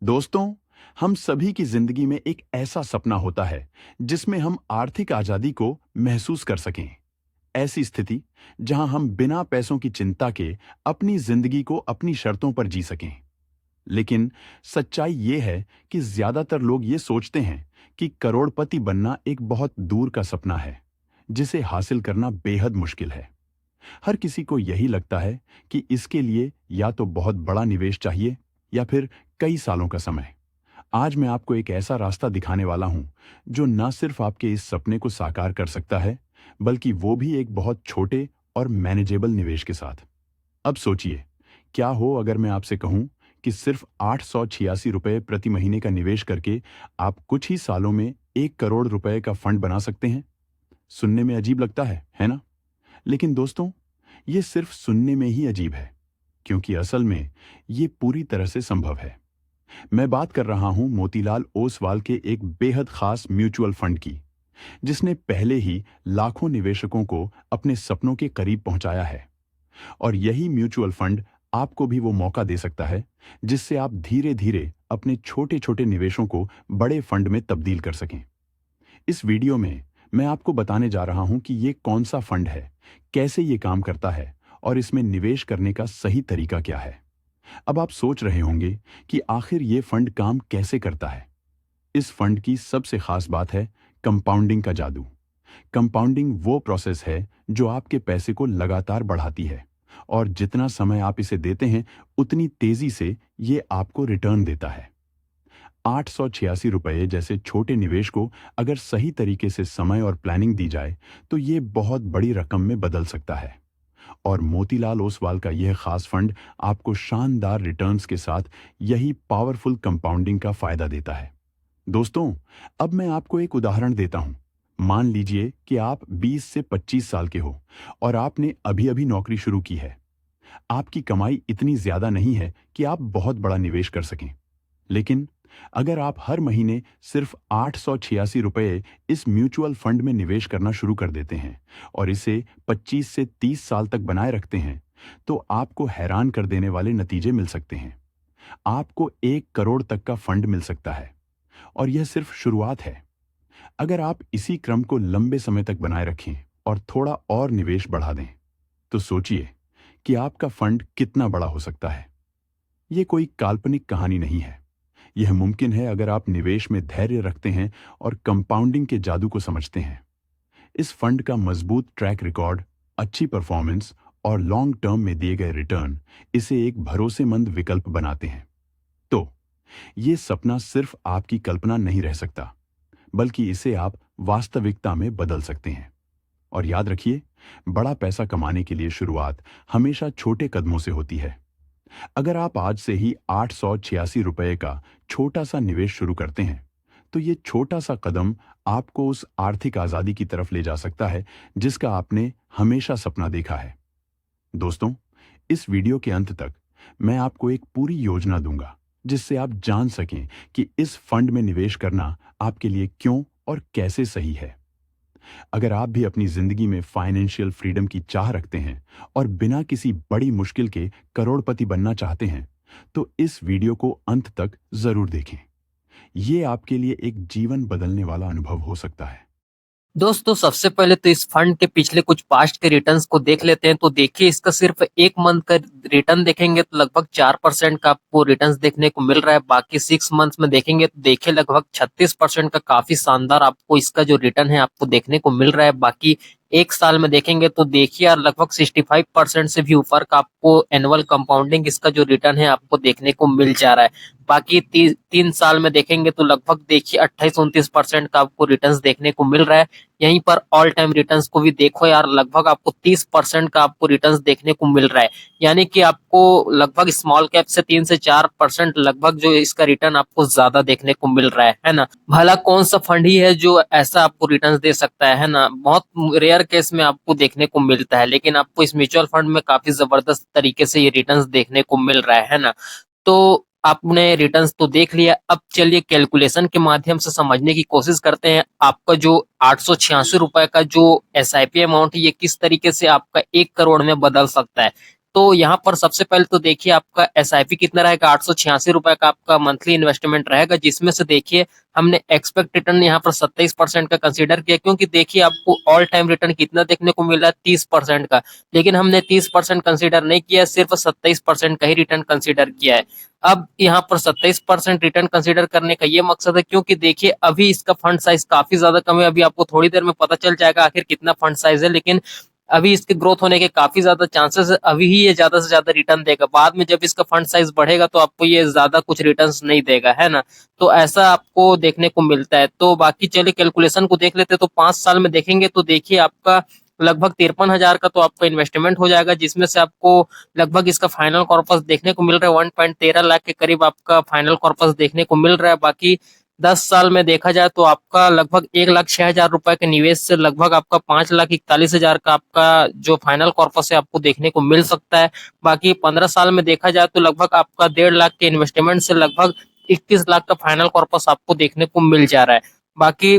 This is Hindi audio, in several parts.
दोस्तों, हम सभी की जिंदगी में एक ऐसा सपना होता है जिसमें हम आर्थिक आजादी को महसूस कर सकें। ऐसी स्थिति जहां हम बिना पैसों की चिंता के अपनी जिंदगी को अपनी शर्तों पर जी सकें। लेकिन सच्चाई ये है कि ज्यादातर लोग ये सोचते हैं कि करोड़पति बनना एक बहुत दूर का सपना है, जिसे हासिल करना बेहद मुश्किल है। हर किसी को यही लगता है कि इसके लिए या तो बहुत बड़ा निवेश चाहिए या फिर कई सालों का समय। आज मैं आपको एक ऐसा रास्ता दिखाने वाला हूं जो न सिर्फ आपके इस सपने को साकार कर सकता है, बल्कि वो भी एक बहुत छोटे और मैनेजेबल निवेश के साथ। अब सोचिए, क्या हो अगर मैं आपसे कहूं कि सिर्फ 886 रुपए प्रति महीने का निवेश करके आप कुछ ही सालों में 1 करोड़ रुपए का फंड बना सकते हैं। सुनने में अजीब लगता है ना? लेकिन दोस्तों, ये सिर्फ सुनने में ही अजीब है, क्योंकि असल में ये पूरी तरह से संभव है। मैं बात कर रहा हूं मोतीलाल ओसवाल के एक बेहद खास म्यूचुअल फंड की, जिसने पहले ही लाखों निवेशकों को अपने सपनों के करीब पहुंचाया है। और यही म्यूचुअल फंड आपको भी वो मौका दे सकता है जिससे आप धीरे धीरे अपने छोटे छोटे निवेशों को बड़े फंड में तब्दील कर सकें। इस वीडियो में मैं आपको बताने जा रहा हूं कि ये कौन सा फंड है, कैसे ये काम करता है और इसमें निवेश करने का सही तरीका क्या है। अब आप सोच रहे होंगे कि आखिर ये फंड काम कैसे करता है। इस फंड की सबसे खास बात है कंपाउंडिंग का जादू। कंपाउंडिंग वो प्रोसेस है जो आपके पैसे को लगातार बढ़ाती है, और जितना समय आप इसे देते हैं उतनी तेजी से ये आपको रिटर्न देता है। 886 रुपये जैसे छोटे निवेश को अगर सही तरीके से समय और प्लानिंग दी जाए तो ये बहुत बड़ी रकम में बदल सकता है। और मोतीलाल ओसवाल का यह खास फंड आपको शानदार रिटर्न्स के साथ यही पावरफुल कंपाउंडिंग का फायदा देता है। दोस्तों, अब मैं आपको एक उदाहरण देता हूं। मान लीजिए कि आप 20 से 25 साल के हो और आपने अभी अभी नौकरी शुरू की है। आपकी कमाई इतनी ज्यादा नहीं है कि आप बहुत बड़ा निवेश कर सकें। लेकिन अगर आप हर महीने सिर्फ 886 रुपये इस म्यूचुअल फंड में निवेश करना शुरू कर देते हैं और इसे 25 से 30 साल तक बनाए रखते हैं, तो आपको हैरान कर देने वाले नतीजे मिल सकते हैं। आपको 1 करोड़ तक का फंड मिल सकता है, और यह सिर्फ शुरुआत है। अगर आप इसी क्रम को लंबे समय तक बनाए रखें और थोड़ा और निवेश बढ़ा दें, तो सोचिए कि आपका फंड कितना बड़ा हो सकता है। यह कोई काल्पनिक कहानी नहीं है। यह मुमकिन है अगर आप निवेश में धैर्य रखते हैं और कंपाउंडिंग के जादू को समझते हैं। इस फंड का मजबूत ट्रैक रिकॉर्ड, अच्छी परफॉर्मेंस और लॉन्ग टर्म में दिए गए रिटर्न इसे एक भरोसेमंद विकल्प बनाते हैं। तो ये सपना सिर्फ आपकी कल्पना नहीं रह सकता, बल्कि इसे आप वास्तविकता में बदल सकते हैं। और याद रखिए, बड़ा पैसा कमाने के लिए शुरुआत हमेशा छोटे कदमों से होती है। अगर आप आज से ही 886 रुपये का छोटा सा निवेश शुरू करते हैं, तो ये छोटा सा कदम आपको उस आर्थिक आजादी की तरफ ले जा सकता है जिसका आपने हमेशा सपना देखा है। दोस्तों, इस वीडियो के अंत तक मैं आपको एक पूरी योजना दूंगा जिससे आप जान सकें कि इस फंड में निवेश करना आपके लिए क्यों और कैसे सही है। अगर आप भी अपनी जिंदगी में फाइनेंशियल फ्रीडम की चाह रखते हैं और बिना किसी बड़ी मुश्किल के करोड़पति बनना चाहते हैं, तो इस वीडियो को अंत तक जरूर देखें। यह आपके लिए एक जीवन बदलने वाला अनुभव हो सकता है। दोस्तों, सबसे पहले तो इस फंड के पिछले कुछ पास्ट के रिटर्न्स को देख लेते हैं। तो देखिए, इसका सिर्फ 1 मंथ का रिटर्न देखेंगे तो लगभग 4% का आपको रिटर्न्स देखने को मिल रहा है। बाकी 6 मंथ्स में देखेंगे तो देखिए लगभग 36% का काफी शानदार आपको इसका जो रिटर्न है आपको देखने को मिल रहा है। बाकी 1 साल में देखेंगे तो देखिए यार लगभग 65% से भी ऊपर का आपको एनुअल कंपाउंडिंग इसका जो रिटर्न है आपको देखने को मिल जा रहा है। बाकी 3 साल में देखेंगे तो लगभग देखिए 28-29% का आपको रिटर्न्स देखने को मिल रहा है। यहीं पर ऑल टाइम रिटर्न्स को भी देखो यार, लगभग आपको 30% का आपको रिटर्न्स देखने को मिल रहा है। यानी कि आपको लगभग स्मॉल कैप से 3 से 4% लगभग जो इसका रिटर्न आपको ज्यादा देखने को मिल रहा है ना। भला कौन सा फंड ही है जो ऐसा आपको रिटर्न्स दे सकता है ना। बहुत रेयर केस में आपको देखने को मिलता है, लेकिन आपको इस म्यूचुअल फंड में काफी जबरदस्त तरीके से ये रिटर्न्स देखने को मिल रहा है ना। तो आपने रिटर्न्स तो देख लिया, अब चलिए कैलकुलेशन के माध्यम से समझने की कोशिश करते हैं। आपका जो 886 रुपए का जो एसआईपी अमाउंट है ये किस तरीके से आपका 1 करोड़ में बदल सकता है। तो यहाँ पर सबसे पहले तो देखिए आपका एसआईपी कितना रहेगा, 886 रुपए का आपका मंथली इन्वेस्टमेंट रहेगा, जिसमें से देखिए हमने एक्सपेक्ट रिटर्न यहाँ पर 27% का कंसीडर किया, क्योंकि देखिए आपको ऑल टाइम रिटर्न कितना देखने को मिला है, 30% का, लेकिन हमने 30% कंसीडर नहीं किया, सिर्फ 27% का ही रिटर्न कंसीडर किया है। अब यहाँ पर 27% रिटर्न कंसीडर करने का ये मकसद है क्योंकि देखिए अभी इसका फंड साइज काफी ज्यादा कम है, अभी आपको थोड़ी देर में पता चल जाएगा आखिर कितना फंड साइज है, लेकिन अभी इसके ग्रोथ होने के काफी ज्यादा चांसेस है, अभी ही ये ज्यादा से ज्यादा रिटर्न देगा, बाद में जब इसका फंड साइज बढ़ेगा तो आपको ये ज्यादा कुछ रिटर्न्स नहीं देगा, है ना। तो ऐसा आपको देखने को मिलता है। तो बाकी चलिए कैलकुलेशन को देख लेते हैं। तो 5 साल में देखेंगे तो देखिए आपका लगभग 53,000 का तो आपका इन्वेस्टमेंट हो जाएगा, जिसमें से आपको लगभग इसका फाइनल कॉर्पस देखने को मिल रहा है 1.13 लाख के करीब आपका फाइनल कॉर्पस देखने को मिल रहा है। बाकी 10 साल में देखा जाए तो आपका लगभग 1,06,000 रुपए के निवेश से लगभग आपका 5,41,000 का आपका जो फाइनल कॉर्पस है आपको देखने को मिल सकता है। बाकी 15 साल में देखा जाए तो लगभग आपका 1.5 लाख के इन्वेस्टमेंट से लगभग 21 लाख का फाइनल कॉर्पस आपको देखने को मिल जा रहा है। बाकी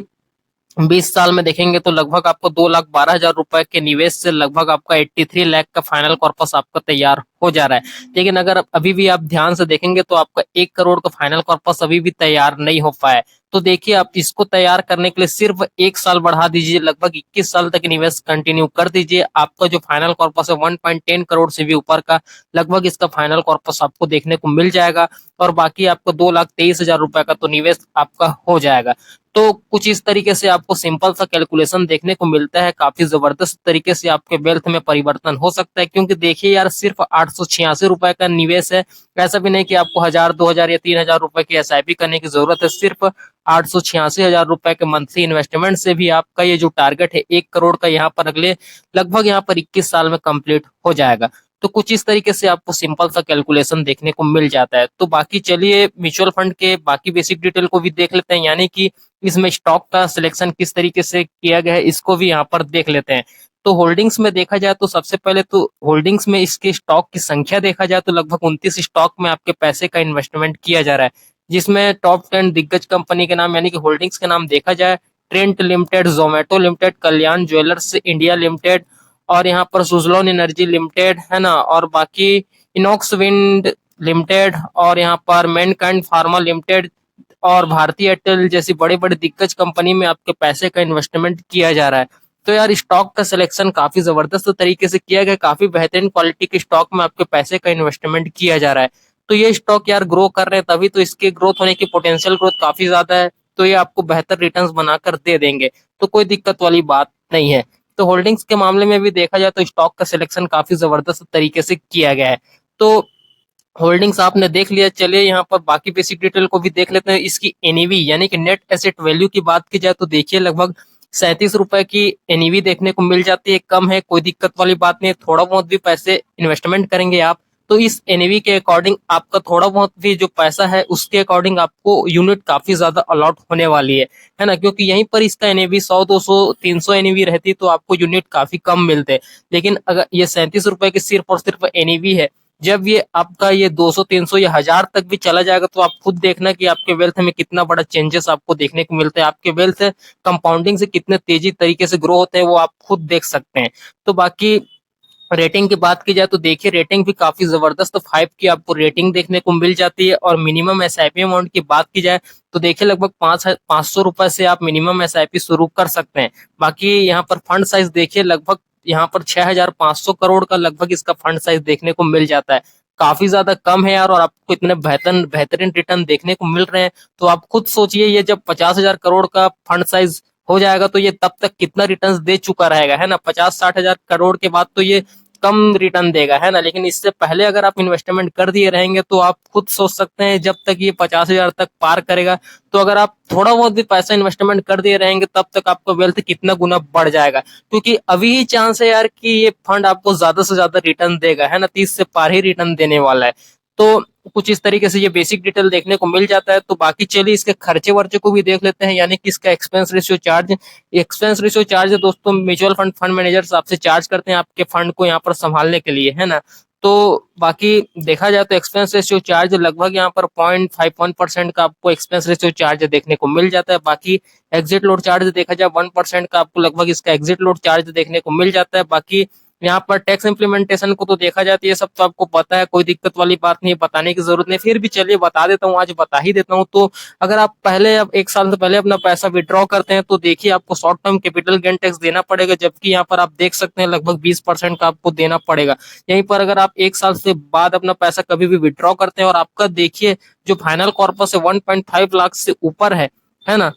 20 साल में देखेंगे तो लगभग आपको 2,12,000 रुपए के निवेश से लगभग आपका 83 लाख का फाइनल कॉर्पस आपका तैयार हो जा रहा है। लेकिन अगर अभी भी आप ध्यान से देखेंगे तो आपका 1 करोड़ का फाइनल कॉर्पस अभी भी तैयार नहीं हो पाया है। तो देखिए आप इसको तैयार करने के लिए सिर्फ 1 साल बढ़ा दीजिए, लगभग 21 साल तक निवेश कंटिन्यू कर दीजिए, आपका जो फाइनल कॉर्पस है 1.10 करोड़ से भी ऊपर का लगभग इसका फाइनल कॉर्पस आपको देखने को मिल जाएगा, और बाकी आपको 2,23,000 रुपए का तो निवेश आपका हो जाएगा। तो कुछ इस तरीके से आपको सिंपल सा कैलकुलेशन देखने को मिलता है, काफी जबरदस्त तरीके से आपके वेल्थ में परिवर्तन हो सकता है, क्योंकि देखिए यार सिर्फ 886 रुपए का निवेश है, ऐसा भी नहीं कि आपको 1,000, 2,000 या 3,000 रुपए की एसआईपी करने की जरूरत है, सिर्फ 886,000 रुपए के मंथली इन्वेस्टमेंट से भी आपका ये जो टारगेट है 1 करोड़ का यहाँ पर अगले लगभग यहाँ पर 21 साल में कंप्लीट हो जाएगा। तो कुछ इस तरीके से आपको सिंपल सा कैलकुलेशन देखने को मिल जाता है। तो बाकी चलिए म्यूचुअल फंड के बाकी बेसिक डिटेल को भी देख लेते हैं, यानी कि इसमें स्टॉक का सिलेक्शन किस तरीके से किया गया है इसको भी यहाँ पर देख लेते हैं। तो होल्डिंग्स में देखा जाए तो सबसे पहले तो होल्डिंग्स में इसके स्टॉक की संख्या देखा जाए तो लगभग 29 स्टॉक में आपके पैसे का इन्वेस्टमेंट किया जा रहा है, जिसमें टॉप 10 दिग्गज कंपनी के नाम यानी कि होल्डिंग्स के नाम देखा जाए, ट्रेंट लिमिटेड, जोमेटो लिमिटेड, कल्याण ज्वेलर्स इंडिया लिमिटेड, और यहाँ पर सुजलॉन एनर्जी लिमिटेड, है ना, और बाकी इनॉक्स विंड लिमिटेड, और यहाँ पर मैनकाइंड फार्मा लिमिटेड और भारतीय एयरटेल जैसी बड़े बड़े दिग्गज कंपनी में आपके पैसे का इन्वेस्टमेंट किया जा रहा है। तो यार स्टॉक का सिलेक्शन काफी जबरदस्त तरीके से किया गया, काफी बेहतरीन क्वालिटी के स्टॉक में आपके पैसे का इन्वेस्टमेंट किया जा रहा है। तो ये स्टॉक यार ग्रो कर रहे हैं, तभी तो इसके ग्रोथ होने की पोटेंशियल ग्रोथ काफी ज्यादा है, तो ये आपको बेहतर रिटर्न्स बनाकर दे देंगे, तो कोई दिक्कत वाली बात नहीं है। तो होल्डिंग्स के मामले में भी देखा जाए तो स्टॉक का सिलेक्शन काफी जबरदस्त तरीके से किया गया है। तो होल्डिंग्स आपने देख लिया, चलिए यहाँ पर बाकी बेसिक डिटेल को भी देख लेते हैं। इसकी एनईवी यानी कि नेट एसेट वैल्यू की बात की जाए तो देखिए लगभग 37 रुपए की एनईवी देखने को मिल जाती है, कम है, कोई दिक्कत वाली बात नहीं है। थोड़ा बहुत भी पैसे इन्वेस्टमेंट करेंगे आप तो इस एनईवी के अकॉर्डिंग आपका थोड़ा बहुत भी जो पैसा है उसके अकॉर्डिंग आपको यूनिट काफी ज्यादा अलॉट होने वाली है ना, क्योंकि यहीं पर इसका एनईवी 100, 200, 300 एनईवी रहती तो आपको यूनिट काफी कम मिलते, लेकिन अगर ये 37 रुपए की सिर्फ और सिर्फ एनईवी है, जब ये आपका ये 200, 300 या 1,000 तक भी चला जाएगा तो आप खुद देखना कि आपके वेल्थ में कितना बड़ा चेंजेस आपको देखने को मिलता है, आपके वेल्थ कंपाउंडिंग से कितने तेजी तरीके से ग्रो होते हैं वो आप खुद देख सकते हैं। तो बाकी रेटिंग की बात की जाए तो देखिए रेटिंग भी काफी जबरदस्त 5 की आपको रेटिंग देखने को मिल जाती है, और मिनिमम एसआईपी अमाउंट की बात की जाए तो देखिए लगभग 500 रुपए से आप मिनिमम एसआईपी शुरू कर सकते हैं। बाकी यहाँ पर फंड साइज देखिए लगभग यहाँ पर 6,500 करोड़ का लगभग इसका फंड साइज देखने को मिल जाता है, काफी ज्यादा कम है यार, और आपको इतने बेहतरीन रिटर्न देखने को मिल रहे हैं। तो आप खुद सोचिए ये जब 50,000 करोड़ का फंड साइज हो जाएगा तो ये तब तक कितना रिटर्न दे चुका रहेगा, है ना। 50-60,000 करोड़ के बाद तो ये कम रिटर्न देगा, है ना, लेकिन इससे पहले अगर आप इन्वेस्टमेंट कर दिए रहेंगे तो आप खुद सोच सकते हैं जब तक ये 50,000 तक पार करेगा, तो अगर आप थोड़ा बहुत भी पैसा इन्वेस्टमेंट कर दिए रहेंगे तब तक आपका वेल्थ कितना गुना बढ़ जाएगा, क्योंकि अभी ही चांस है यार कि ये फंड आपको ज्यादा से ज्यादा रिटर्न देगा, है ना, 30 से पार ही रिटर्न देने वाला है। तो कुछ इस तरीके से ये बेसिक डिटेल देखने को मिल जाता है। तो बाकी चलिए इसके खर्चे वर्चे को भी देख लेते हैं, यानी कि इसका expense ratio charge. Expense ratio charge दोस्तों म्यूचुअल फंड फंड मैनेजर्स आपसे चार्ज करते हैं आपके फंड को यहाँ पर संभालने के लिए, है ना। तो बाकी देखा जाए तो एक्सपेंस रेशियो चार्ज लगभग यहाँ पर 0.51% का आपको एक्सपेंस रेशियो चार्ज देखने को मिल जाता है। बाकी एग्जिट लोड चार्ज देखा जाए 1% का आपको लगभग इसका एग्जिट लोड चार्ज देखने को मिल जाता है। बाकी यहाँ पर टैक्स इम्प्लीमेंटेशन को तो देखा जाए तो ये सब तो आपको पता है, कोई दिक्कत वाली बात नहीं, बताने की जरूरत नहीं, फिर भी चलिए बता देता हूँ, आज बता ही देता हूँ। तो अगर आप पहले अब 1 साल से पहले अपना पैसा विड्रॉ करते हैं तो देखिए आपको short term capital gain tax देना पड़ेगा, जबकि यहाँ पर आप देख सकते हैं लगभग 20% का आपको देना पड़ेगा। यहीं पर अगर आप 1 साल से बाद अपना पैसा कभी भी विड्रॉ करते हैं और आपका देखिए जो फाइनल कॉर्पस है 1.5 लाख से ऊपर है ना,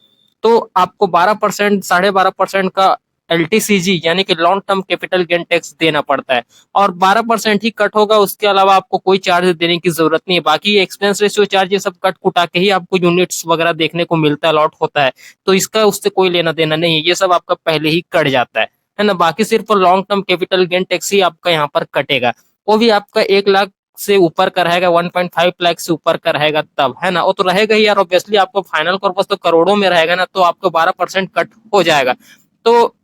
तो आपको 12%, 12.5% का एलटीसीजी यानी कि long term capital gain tax देना पड़ता है, और 12% ही कट होगा, उसके अलावा आपको कोई चार्ज देने की जरूरत नहीं है। बाकी एक्सपेंस रेशियो चार्ज ये सब कट कुटा के ही आपको यूनिट्स वगैरह देखने को मिलता है, अलॉट होता है, तो इसका उससे कोई लेना देना नहीं है, ये सब आपका पहले ही कट जाता है ना। बाकी सिर्फ long term capital gain tax ही आपका यहाँ पर कटेगा, वो भी आपका 1 लाख से ऊपर का रहेगा, 1.5 लाख से ऊपर का रहेगा तब, है ना। वो तो रहेगा ही यार, ऑब्वियसली आपको फाइनल कॉर्पस तो करोड़ों में रहेगा ना, तो आपको 12% कट हो जाएगा। तो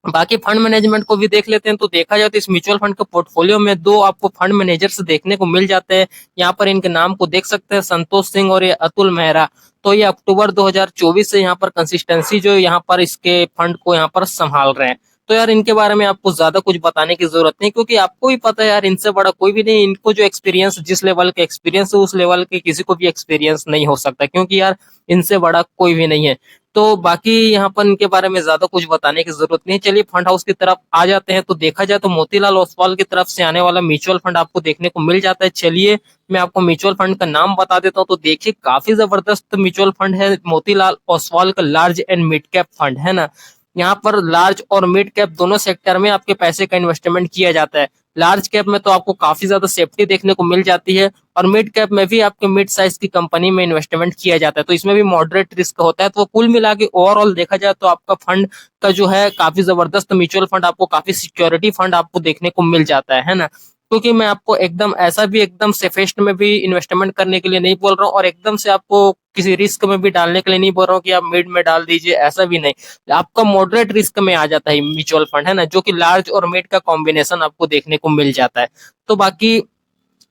बाकी फंड मैनेजमेंट को भी देख लेते हैं, तो देखा जाए तो इस म्यूचुअल फंड के पोर्टफोलियो में 2 आपको फंड मैनेजर्स देखने को मिल जाते हैं। यहाँ पर इनके नाम को देख सकते हैं, संतोष सिंह और ये अतुल मेहरा। तो ये अक्टूबर 2024 से यहाँ पर कंसिस्टेंसी जो यहाँ पर इसके फंड को यहाँ पर संभाल रहे हैं। तो यार इनके बारे में आपको ज्यादा कुछ बताने की जरूरत नहीं, क्योंकि आपको भी पता है यार इनसे बड़ा कोई भी नहीं, इनको जो एक्सपीरियंस, जिस लेवल के एक्सपीरियंस है उस लेवल के किसी को भी एक्सपीरियंस नहीं हो सकता, क्योंकि यार इनसे बड़ा कोई भी नहीं है। तो बाकी यहाँ पर इनके बारे में ज्यादा कुछ बताने की जरूरत नहीं। चलिए फंड हाउस की तरफ आ जाते हैं, तो देखा जाए तो मोतीलाल ओसवाल की तरफ से आने वाला म्यूचुअल फंड आपको देखने को मिल जाता है। चलिए मैं आपको म्यूचुअल फंड का नाम बता देता हूँ। तो देखिए काफी जबरदस्त म्यूचुअल फंड है मोतीलाल ओसवाल का, large and mid cap fund, है ना। यहाँ पर लार्ज और मिड कैप दोनों सेक्टर में आपके पैसे का इन्वेस्टमेंट किया जाता है। लार्ज कैप में तो आपको काफी ज्यादा सेफ्टी देखने को मिल जाती है, और मिड कैप में भी आपके मिड साइज की कंपनी में इन्वेस्टमेंट किया जाता है, तो इसमें भी मॉडरेट रिस्क होता है। तो कुल मिला के ओवरऑल देखा जाए तो आपका फंड का जो है काफी जबरदस्त म्यूचुअल फंड, आपको काफी सिक्योरिटी फंड आपको देखने को मिल जाता है ना। क्योंकि मैं आपको एकदम ऐसा भी एकदम सेफेस्ट में भी इन्वेस्टमेंट करने के लिए नहीं बोल रहा हूँ, और एकदम से आपको किसी रिस्क में भी डालने के लिए नहीं बोल रहा हूँ कि आप मिड में डाल दीजिए, ऐसा भी नहीं। आपका मॉडरेट रिस्क में आ जाता है म्यूचुअल फंड, है ना, जो कि लार्ज और मिड का कॉम्बिनेशन आपको देखने को मिल जाता है। तो बाकी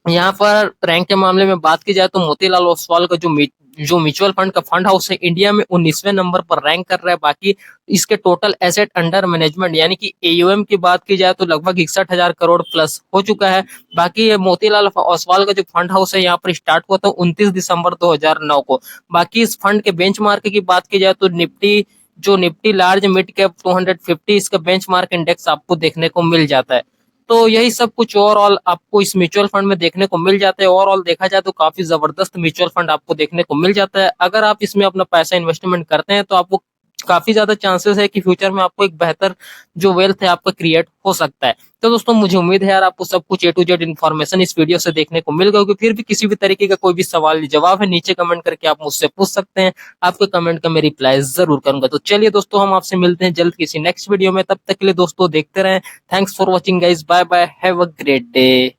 यहाँ पर रैंक के मामले में बात की जाए तो मोतीलाल ओसवाल का जो म्यूचुअल फंड का फंड हाउस है इंडिया में 19वें नंबर पर रैंक कर रहा है। बाकी इसके टोटल एसेट अंडर मैनेजमेंट यानी कि एयूएम की बात की जाए तो लगभग 61,000 करोड़ प्लस हो चुका है। बाकी ये मोतीलाल ओसवाल का जो फंड हाउस है यहाँ पर स्टार्ट हुआ था 29 दिसंबर 2009 को। बाकी इस फंड के बेंचमार्क की बात की जाए तो निफ्टी लार्ज मिड कैप 250 इसका बेंचमार्क इंडेक्स आपको देखने को मिल जाता है। तो यही सब कुछ ओवरऑल आपको इस म्यूचुअल फंड में देखने को मिल जाता है। ओवरऑल देखा जाए तो काफी जबरदस्त म्यूचुअल फंड आपको देखने को मिल जाता है। अगर आप इसमें अपना पैसा इन्वेस्टमेंट करते हैं तो आपको काफी ज्यादा चांसेस है कि फ्यूचर में आपको एक बेहतर जो वेल्थ है आपका क्रिएट हो सकता है। तो दोस्तों मुझे उम्मीद है यार आपको सब कुछ A to Z इन्फॉर्मेशन इस वीडियो से देखने को मिल गई होगी। फिर भी किसी भी तरीके का कोई भी सवाल जवाब है नीचे कमेंट करके आप मुझसे पूछ सकते हैं, आपके कमेंट का मैं रिप्लाई जरूर करूंगा। तो चलिए दोस्तों हम आपसे मिलते हैं जल्द किसी नेक्स्ट वीडियो में, तब तक के लिए दोस्तों देखते रहें। Thanks for watching guys, bye bye, have a great day.